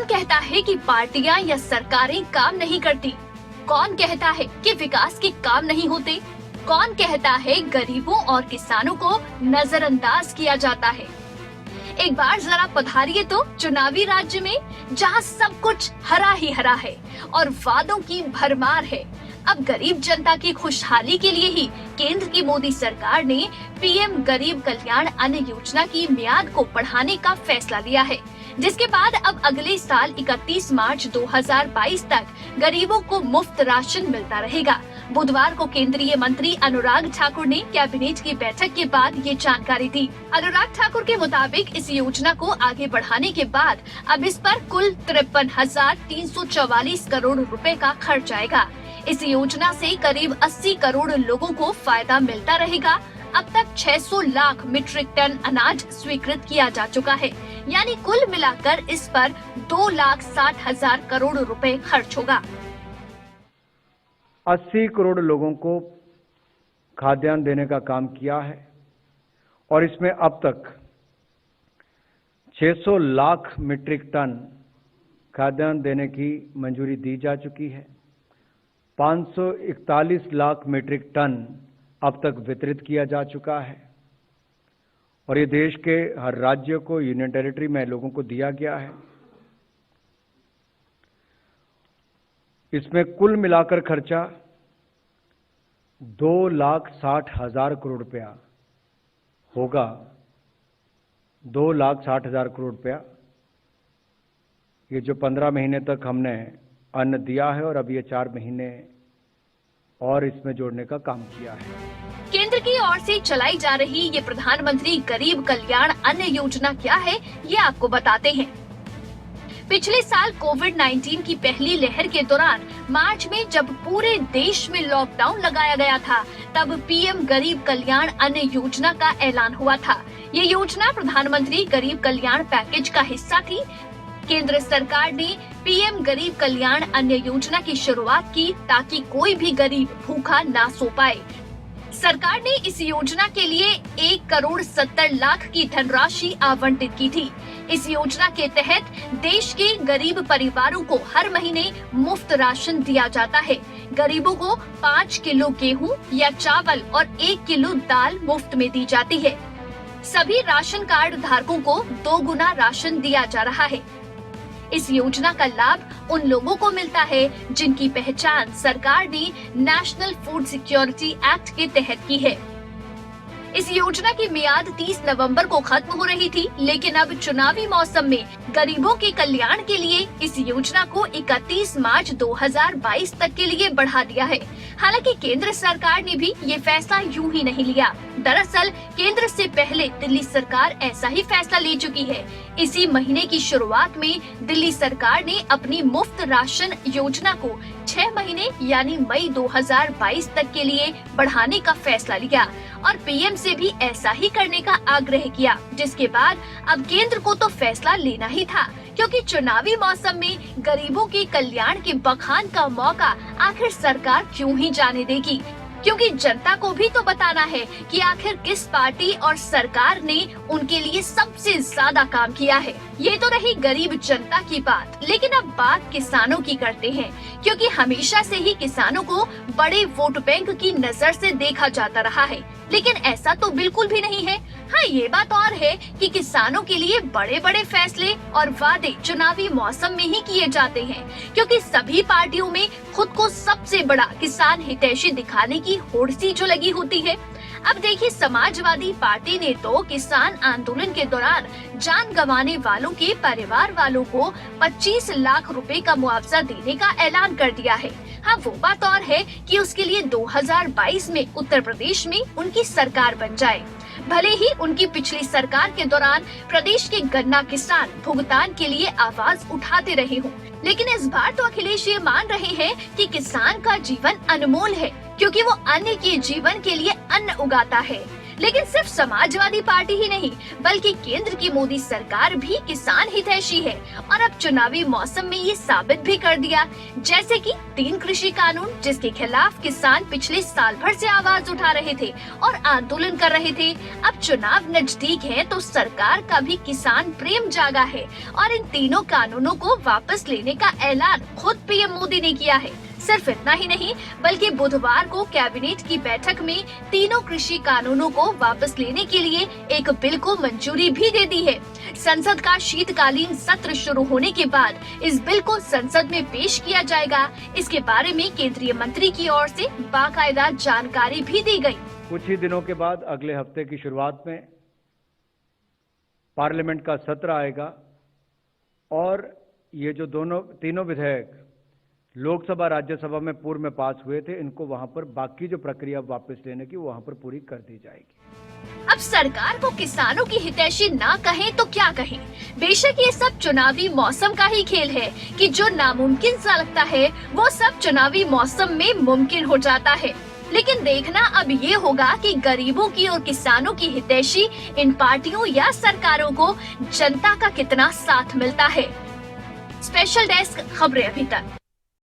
कौन कहता है कि पार्टियां या सरकारें काम नहीं करती? कौन कहता है कि विकास के काम नहीं होते? कौन कहता है गरीबों और किसानों को नजरअंदाज किया जाता है? एक बार जरा पधारिए तो चुनावी राज्य में, जहां सब कुछ हरा ही हरा है और वादों की भरमार है। अब गरीब जनता की खुशहाली के लिए ही केंद्र की मोदी सरकार ने पीएम गरीब कल्याण अन्न योजना की मियाद को बढ़ाने का फैसला लिया है, जिसके बाद अब अगले साल 31 मार्च 2022 तक गरीबों को मुफ्त राशन मिलता रहेगा। बुधवार को केंद्रीय मंत्री अनुराग ठाकुर ने कैबिनेट की बैठक के बाद ये जानकारी दी। अनुराग ठाकुर के मुताबिक इस योजना को आगे बढ़ाने के बाद अब इस पर कुल 53,344 करोड़ रुपए का खर्च आएगा। इस योजना से करीब 80 करोड़ लोगों को फायदा मिलता रहेगा। अब तक 600 लाख मीट्रिक टन अनाज स्वीकृत किया जा चुका है, यानी कुल मिलाकर इस पर 2,60,000 करोड़ रुपए खर्च होगा। 80 करोड़ लोगों को खाद्यान्न देने का काम किया है और इसमें अब तक 600 लाख मीट्रिक टन खाद्यान्न देने की मंजूरी दी जा चुकी है। 541 लाख मीट्रिक टन अब तक वितरित किया जा चुका है और ये देश के हर राज्य को, यूनियन टेरिटरी में लोगों को दिया गया है। इसमें कुल मिलाकर खर्चा 2,60,000 करोड़ रुपया होगा। 2,60,000 करोड़ रुपया ये जो 15 महीने तक हमने अन्न दिया है और अब ये 4 महीने और इसमें जोड़ने का काम किया है। केंद्र की ओर से चलाई जा रही ये प्रधानमंत्री गरीब कल्याण अन्न योजना क्या है, ये आपको बताते हैं। पिछले साल कोविड-19 की पहली लहर के दौरान मार्च में जब पूरे देश में लॉकडाउन लगाया गया था, तब पीएम गरीब कल्याण अन्न योजना का ऐलान हुआ था। ये योजना प्रधानमंत्री गरीब कल्याण पैकेज का हिस्सा थी। केंद्र सरकार ने पीएम गरीब कल्याण अन्न योजना की शुरुआत की ताकि कोई भी गरीब भूखा ना सो पाए। सरकार ने इस योजना के लिए 1,70 लाख की धनराशि आवंटित की थी। इस योजना के तहत देश के गरीब परिवारों को हर महीने मुफ्त राशन दिया जाता है। गरीबों को 5 किलो गेहूं या चावल और 1 किलो दाल मुफ्त में दी जाती है। सभी राशन कार्ड धारकों को 2 गुना राशन दिया जा रहा है। इस योजना का लाभ उन लोगों को मिलता है जिनकी पहचान सरकार ने नेशनल फूड सिक्योरिटी एक्ट के तहत की है। इस योजना की मियाद 30 नवंबर को खत्म हो रही थी, लेकिन अब चुनावी मौसम में गरीबों के कल्याण के लिए इस योजना को 31 मार्च 2022 तक के लिए बढ़ा दिया है। हालांकि केंद्र सरकार ने भी ये फैसला यूं ही नहीं लिया। दरअसल केंद्र से पहले दिल्ली सरकार ऐसा ही फैसला ले चुकी है। इसी महीने की शुरुआत में दिल्ली सरकार ने अपनी मुफ्त राशन योजना को 6 महीने यानी मई 2022 तक के लिए बढ़ाने का फैसला लिया और पीएम से भी ऐसा ही करने का आग्रह किया, जिसके बाद अब केंद्र को तो फैसला लेना ही था, क्योंकि चुनावी मौसम में गरीबों के कल्याण के बखान का मौका आखिर सरकार क्यों ही जाने देगी, क्योंकि जनता को भी तो बताना है कि आखिर किस पार्टी और सरकार ने उनके लिए सबसे ज्यादा काम किया है। ये तो रही गरीब जनता की बात, लेकिन अब बात किसानों की करते हैं, क्योंकि हमेशा से ही किसानों को बड़े वोट बैंक की नजर से देखा जाता रहा है, लेकिन ऐसा तो बिल्कुल भी नहीं है। हाँ, ये बात और है कि किसानों के लिए बड़े बड़े फैसले और वादे चुनावी मौसम में ही किए जाते हैं, क्योंकि सभी पार्टियों में खुद को सबसे बड़ा किसान हितैषी दिखाने की होड़ सी जो लगी होती है। अब देखिए, समाजवादी पार्टी ने तो किसान आंदोलन के दौरान जान गंवाने वालों के परिवार वालों को 25 लाख रुपए का मुआवजा देने का ऐलान कर दिया है। हाँ, वो बात और है कि उसके लिए 2022 में उत्तर प्रदेश में उनकी सरकार बन जाए। भले ही उनकी पिछली सरकार के दौरान प्रदेश के गन्ना किसान भुगतान के लिए आवाज उठाते रहे हों, लेकिन इस बार तो अखिलेश ये मान रहे हैं कि किसान का जीवन अनमोल है, क्योंकि वो अन्य के जीवन के लिए अन्न उगाता है। लेकिन सिर्फ समाजवादी पार्टी ही नहीं बल्कि केंद्र की मोदी सरकार भी किसान हितैषी है और अब चुनावी मौसम में ये साबित भी कर दिया। जैसे कि 3 कृषि कानून जिसके खिलाफ किसान पिछले साल भर से आवाज उठा रहे थे और आंदोलन कर रहे थे, अब चुनाव नजदीक है तो सरकार का भी किसान प्रेम जागा है और इन तीनों कानूनों को वापस लेने का ऐलान खुद पीएम मोदी ने किया है। सिर्फ इतना ही नहीं बल्कि बुधवार को कैबिनेट की बैठक में तीनों कृषि कानूनों को वापस लेने के लिए एक बिल को मंजूरी भी दे दी है। संसद का शीतकालीन सत्र शुरू होने के बाद इस बिल को संसद में पेश किया जाएगा। इसके बारे में केंद्रीय मंत्री की ओर से बाकायदा जानकारी भी दी गई। कुछ ही दिनों के बाद अगले हफ्ते की शुरुआत में पार्लियामेंट का सत्र आएगा और ये जो तीनों विधेयक लोकसभा राज्यसभा में पूर्व में पास हुए थे, इनको वहां पर बाकी जो प्रक्रिया वापस लेने की वहां पर पूरी कर दी जाएगी। अब सरकार को किसानों की हितैषी ना कहें तो क्या कहें। बेशक ये सब चुनावी मौसम का ही खेल है कि जो नामुमकिन सा लगता है वो सब चुनावी मौसम में मुमकिन हो जाता है। लेकिन देखना अब ये होगा कि गरीबों की और किसानों की हितैषी इन पार्टियों या सरकारों को जनता का कितना साथ मिलता है। स्पेशल डेस्क खबरें अभी तक।